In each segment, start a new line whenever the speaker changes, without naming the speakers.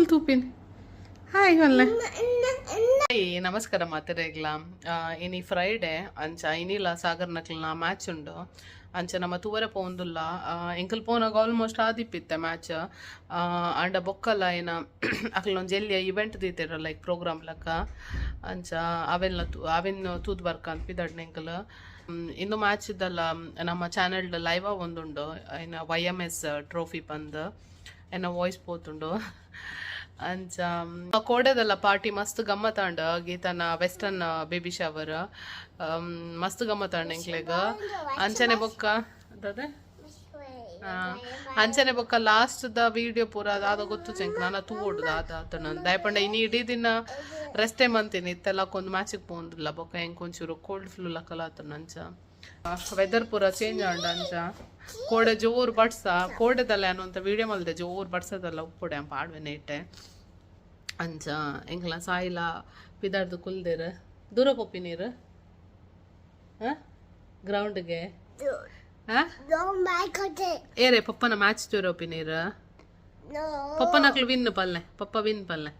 Full ತೂಪಿನಿ hi ಹೊಲ್ಲೆ ನಮಸ್ಕಾರ ಮಾತಿರೆಗ್ಲ ಇನಿ Friday ಅಂಚ ಇನಿಲ ಸಾಗರ್ ನಕ್ಲನ ಮ್ಯಾಚ್ ಉಂಡು ಅಂಚ ನಮ್ಮ ತೂವರೆ ಪೋಂದುಲ್ಲ ಎಂಕಲ್ ಪೋನಾಗ ಆಲ್ಮೋಸ್ಟ್ ಆದಿಪ್ಪಿತ್ತೆ ಮ್ಯಾಚ್ ಅಂಡ ಬೊಕ್ಕಲ್ಲ ಏನ ಅಕ್ಲೊಂದು ಜೆಲ್ಲಿಯ ಇವೆಂಟ್ ದೀತಿರ ಲೈಕ್ ಪ್ರೋಗ್ರಾಮ್ ಲಕ್ಕ ಅಂಚ ಅವೆನ್ ತೂದ್ ಬರ್ಕ ಅಂತ ಪಿದಡ್ನ ಎಂಕಲ್ ಇನ್ನು ಮ್ಯಾಚ್ ಇದ್ದಲ್ಲ ನಮ್ಮ ಚಾನೆಲ್ ಲೈವ್ ಒಂದುಂಡು ಇನ್ನು YMS ಟ್ರೋಫಿ ಬಂದು ಎನ್ನ ವಾಯ್ಸ್ ಪೋತುಂಡು ಅಂಚ ಕೋಡೆದಲ್ಲ ಪಾರ್ಟಿ ಮಸ್ತ್ ಗಮ್ಮತ್ತಾಂಡ ಗೀತನ ವೆಸ್ಟರ್ನ್ ಬೇಬಿ ಶವರ್ ಮಸ್ತ್ ಗಮ್ಮತ್ತಾಂಡ ಎಂಕ್ಲೆಗ ಅಂಚನೆ ಬೊಕ್ಕ ಅದೇ ಅಂಚನೆ ಬೊಕ್ಕ ಲಾಸ್ಟ್ ದ ವಿಡಿಯೋ ಪೂರ ಅದಾದ ಗೊತ್ತು ಚೆಂಕ್ ನಾನು ತೂಡುದು ಆತ ದಯಪಂಡ ಇನ್ನು ಇಡೀ ದಿನ ರೆಸ್ಟೇ ಮಂತೀನಿ ಇತ್ತೆಲ್ಲಕ್ಕೊಂದು ಮ್ಯಾಚಿಗೆ ಪೋಂದಿಲ್ಲ ಬೊಕ್ಕ ಹೆಂಗೆ ಒಂಚೂರು ಕೋಲ್ಡ್ ಫ್ಲೂ ಲಕ್ಕಲಾತನ ಅಂಚ ವೆದರ್ ಪೂರ ಚೇಂಜ್ ಆಂಡ ಅಂಚ ಕೋಡೆ ಜೋರು ಬಡ್ಸ ಕೋಡೆದಲ್ಲ ಅನ್ನೋಂಥ ವಿಡಿಯೋ ಮಲ್ದೆ ಜೋರು ಬಡ್ಸದಲ್ಲ ಉಪ್ಪುಡೆ ಅಂಪ ಆಡ್ವೆ ಇಟ್ಟೆ ಅಂಚ ಎಂಕ್ಲ ಸಾಯಿಲ ಪಿದಾಡ್ದು ಕುಲ್ದೇರು ದೂರ ಪೊಪ್ಪಿ ನೀರು ಗ್ರೌಂಡ್ಗೆ ಏರೇ ಪಪ್ಪನ ಮ್ಯಾಚ್ ತೋರೋಪಿ ನೀರು ಪಪ್ಪನಕ್ಲು ವಿನ್ ಪಲ್ಲೆ ಪಪ್ಪ ವಿನ್ ಪಲ್ಲೆ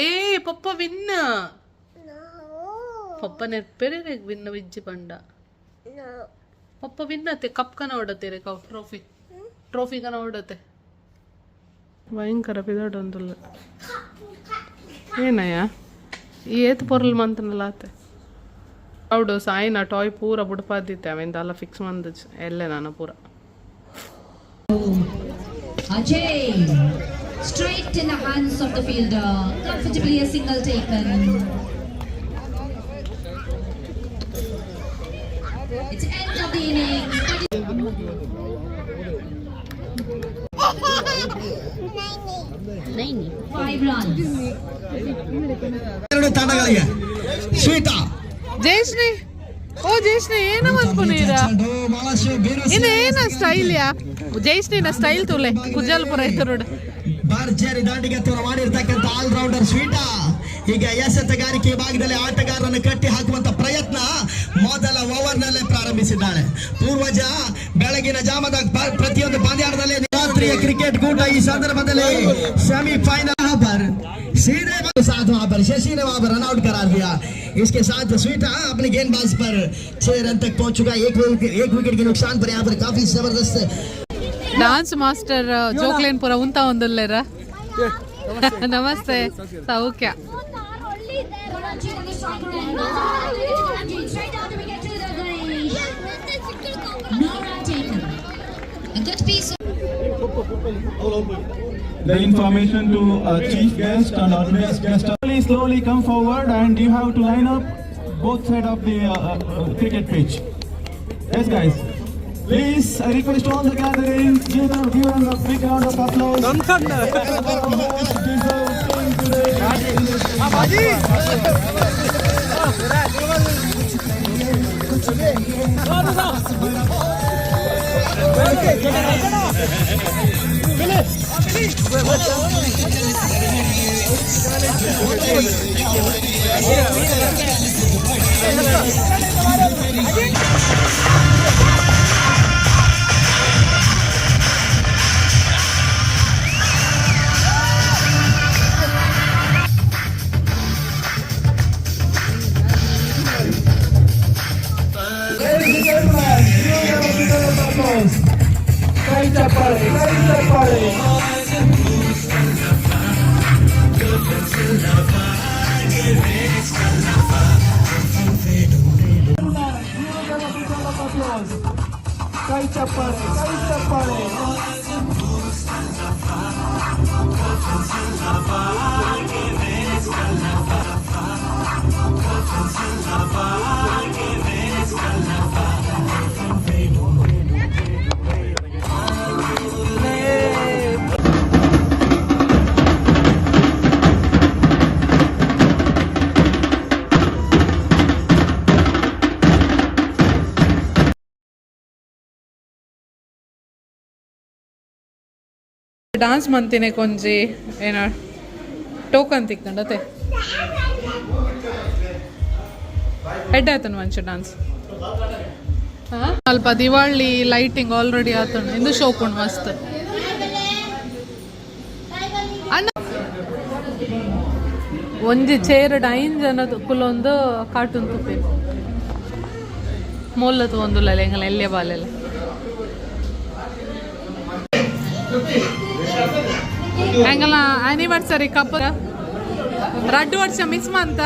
ಏ ಪಪ್ಪ ವಿನ್ ಪಪ್ಪ ನೆರ್ಪೆರೆ ವಿನ್ ವಿಜ್ಜಿ ಪಂಡ ಪಪ್ಪ ವಿನ್ನತ್ತೆ ಕಪ್ ಕನ ಓಡತ್ತೇರೆ ಟ್ರೋಫಿ ಕನ ಓಡತ್ತೆ ಭಯಂಕರ ಪಿದಾಡೊಂದುಲ್ಲ ಏನಯ್ಯ ಈ ಏತು ಪೊರ್ಲ್ ಮಂತನಲ್ಲ ಆತೆ ಹೌದು ಸಾಯಿನ ಟಾಯ್ ಪೂರ ಬುಡಪಾದಿತ್ತೆ ಅವೆಂದಲ್ಲ ಫಿಕ್ಸ್ ಮಂದ ಎಲ್ಲೆ ನಾನು ಪೂರ
Ajay straight in the hands of the fielder, comfortably a single taken. It's end of the inning. 5 runs.
ಎರಡು ತಂಡಗಳಿಗೆ ಸ್ವೀಟಾ
ಜಯಶ್ರೀ ಓ ಜಯಶ್ರೀ ಏನ ಅನ್ಕೊಂಡೀರ ಇದೇನ ಸ್ಟೈಲ್ ಯಾ ಜಯಶ್ರೀನ ಸ್ಟೈಲ್ ತುಲೆ ಕುಜಲ್ಪುರ ಐತೆ ನೋಡು
ಭರ್ಜರಿ ದಾಂಡಿಗತ್ತವರು ಮಾಡಿರ್ತಕ್ಕಂಥ ಆಲ್ರೌಂಡರ್ ಸ್ವೀಟಾ ಈಗ ಎಸೆತಗಾರಿಕೆ ಭಾಗದಲ್ಲಿ ಆಟಗಾರರನ್ನು ಕಟ್ಟಿ ಹಾಕುವಂತ ಪ್ರಯತ್ನ ಮೊದಲ ಓವರ್ನಲ್ಲೇ ಪ್ರಾರಂಭಿಸಿದ್ದಾಳೆ. ಪೂರ್ವಜ ಬೆಳಗಿನ ಜಾಮದ ಪ್ರತಿಯೊಂದು ಪಂದ್ಯಾಟದಲ್ಲಿ ರಾತ್ರಿಯ ಕ್ರಿಕೆಟ್ ಕೂಟ ಈ ಸಂದರ್ಭದಲ್ಲಿ सेमीफाइनल पर सीधे साथ वहां पर शशि ने वहां पर रन आउट करार दिया. इसके साथ स्वीटा अपने गेंदबाज पर 6 रन तक पहुंच चुका. एक विकेट के नुकसान पर यहाँ पर काफी जबरदस्त
डांस मास्टर जोक्लेन पुरा उंता ಒಂದಲ್ಲೇರ ನಮಸ್ತೆ ಸೌಖ್ಯ
The information to chief guest and audience guest. Slowly come forward and you have to line up both sides of the cricket pitch. Yes, guys. Please, I request all the gathering, give them a big round of applause. Dance मंतिने ಕೊಂಜಿ ಏನ token ತಿಕ್ಕಂಡತೆ head ಆತನ ಮಂಚ dance ಸ್ವಲ್ಪ ದಿವಾಳಿ lighting already ಆತನ ಇಂದು ಶೋಕುಂಡ್ ಮಸ್ತ್
ಒಂಜಿ ಚೇರ್ 9 ಜನದ ಕುಲೊಂದು ಕಾರ್ಟೂನ್ ತುಪ್ಪಿ ಮೊಲ್ಲದು ಒಂದುಲ್ಲ ಎಂಗಲ ಎಲ್ಯ ಬಾಲೆಲ್ಲ ಎಂಗಲ ಆನಿವರ್ಸರಿ ಕಪ್ 2 ವರ್ಷ ಮಿಸ್ ಮಂತ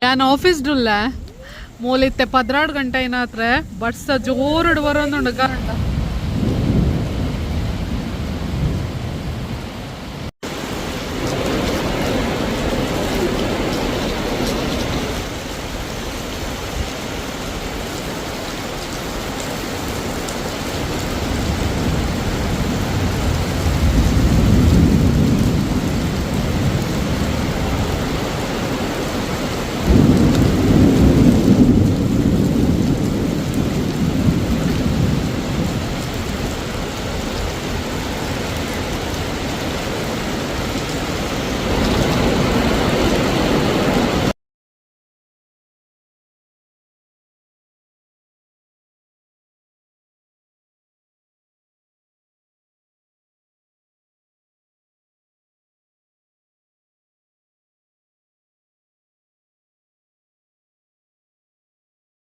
ഞാൻ ഓഫീസിലുള്ള മൂലിത്തെ 16 ಗಂಟೆ ಏನಾದ್ರೆ ಬಡ್ಸ ಜೋರುಡು ಬರೋಂದುಂಡು